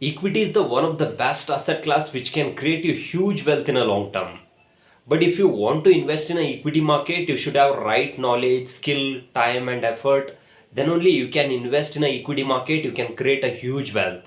Equity is the one of the best asset class which can create you huge wealth in a long term. But if you want to invest in an equity market, you should have right knowledge, skill, time and effort. Then only you can invest in an equity market, you can create a huge wealth.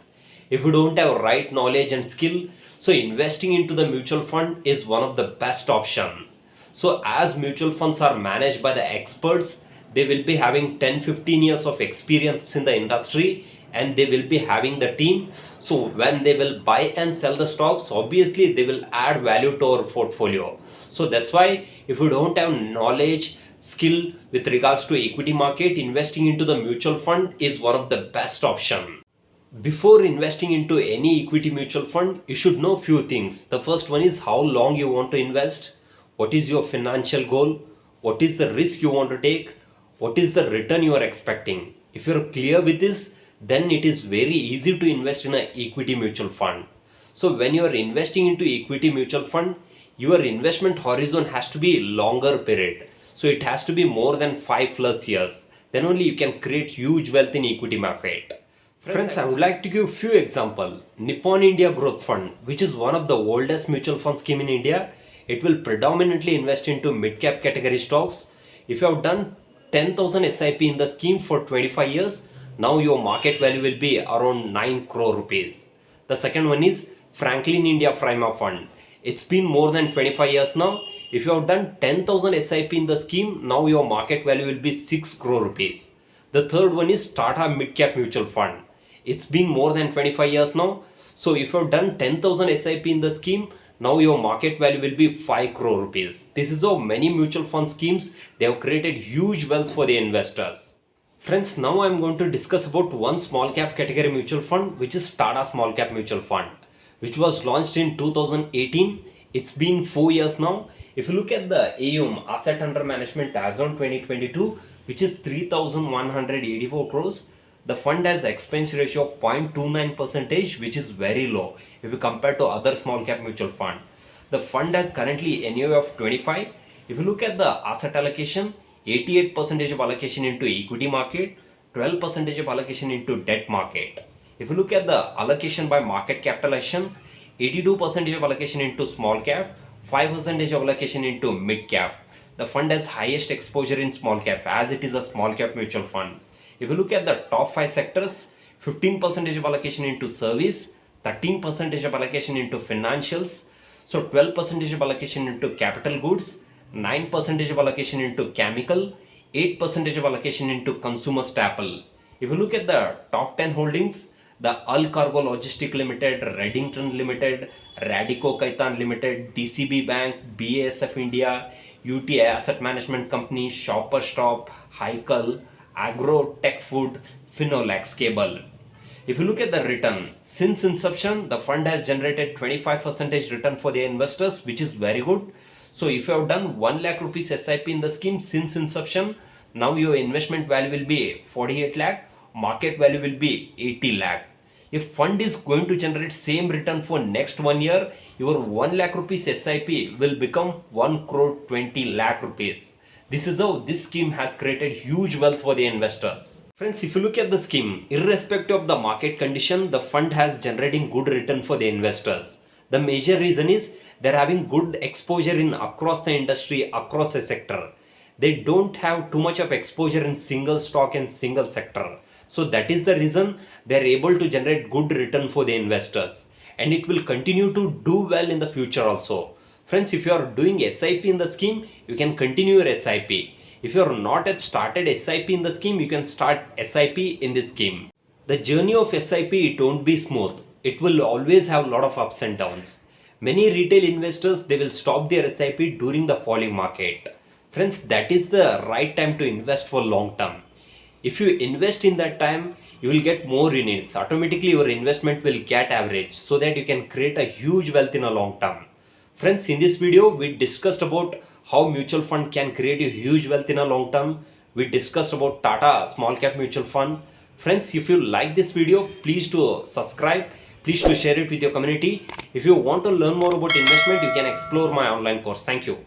If you don't have right knowledge and skill, so investing into the mutual fund is one of the best option. So as mutual funds are managed by the experts, they will be having 10-15 years of experience in the industry and they will be having the team. So when they will buy and sell the stocks, obviously they will add value to our portfolio. So that's why if you don't have knowledge, skill with regards to equity market, investing into the mutual fund is one of the best option. Before investing into any equity mutual fund, you should know few things. The first one is how long you want to invest, what is your financial goal, what is the risk you want to take, what is the return you are expecting. If you're clear with this, then it is very easy to invest in an equity mutual fund. So when you are investing into equity mutual fund, your investment horizon has to be longer period. So it has to be more than 5+ years. Then only you can create huge wealth in equity market. Friends, I would like to give few examples. Nippon India Growth Fund, which is one of the oldest mutual fund scheme in India, it will predominantly invest into mid-cap category stocks. If you have done 10,000 SIP in the scheme for 25 years, now your market value will be around 9 crore rupees. The second one is Franklin India Prima Fund. It's been more than 25 years now. If you have done 10,000 SIP in the scheme, now your market value will be 6 crore rupees. The third one is Tata Mid Cap Mutual Fund. It's been more than 25 years now. So if you've done 10,000 SIP in the scheme, now your market value will be 5 crore rupees. This is how many mutual fund schemes, they have created huge wealth for the investors. Friends, now I'm going to discuss about one small cap category mutual fund, which is Tata Small Cap Mutual Fund, which was launched in 2018. It's been 4 years now. If you look at the AUM, asset under management as on 2022, which is 3,184 crores, the fund has expense ratio of 0.29%, which is very low if you compare to other small cap mutual fund. The fund has currently NAV of 25. If you look at the asset allocation, 88% of allocation into equity market, 12% of allocation into debt market. If you look at the allocation by market capitalization, 82% of allocation into small cap, 5% of allocation into mid cap. The fund has highest exposure in small cap as it is a small cap mutual fund. If you look at the top 5 sectors, 15% of allocation into service, 13% of allocation into financials, so 12% of allocation into capital goods, 9% of allocation into chemical, 8% of allocation into consumer staple. If you look at the top 10 holdings, the Al Cargo Logistic Limited, Reddington Limited, Radico Khaitan Limited, DCB Bank, BASF India, UTI Asset Management Company, Shopper Stop, Heikel, Agro Tech Food, Finolex Cable. If you look at the return, since inception, the fund has generated 25% return for the investors, which is very good. So if you have done 1 lakh rupees SIP in the scheme since inception, now your investment value will be 48 lakh, market value will be 80 lakh. If fund is going to generate same return for next 1 year, your 1 lakh rupees SIP will become 1 crore 20 lakh rupees. This is how this scheme has created huge wealth for the investors. Friends, if you look at the scheme, irrespective of the market condition, the fund has generating good return for the investors. The major reason is they're having good exposure in across the industry, across the sector. They don't have too much of exposure in single stock and single sector. So that is the reason they're able to generate good return for the investors. And it will continue to do well in the future also. Friends, if you are doing SIP in the scheme, you can continue your SIP. If you are not yet started SIP in the scheme, you can start SIP in this scheme. The journey of SIP, it won't be smooth. It will always have a lot of ups and downs. Many retail investors, they will stop their SIP during the falling market. Friends, that is the right time to invest for long term. If you invest in that time, you will get more units. Automatically your investment will get average so that you can create a huge wealth in a long term. Friends, in this video, we discussed about how mutual fund can create a huge wealth in a long term. We discussed about Tata Small Cap Mutual Fund. Friends, if you like this video, please do subscribe. Please do share it with your community. If you want to learn more about investment, you can explore my online course. Thank you.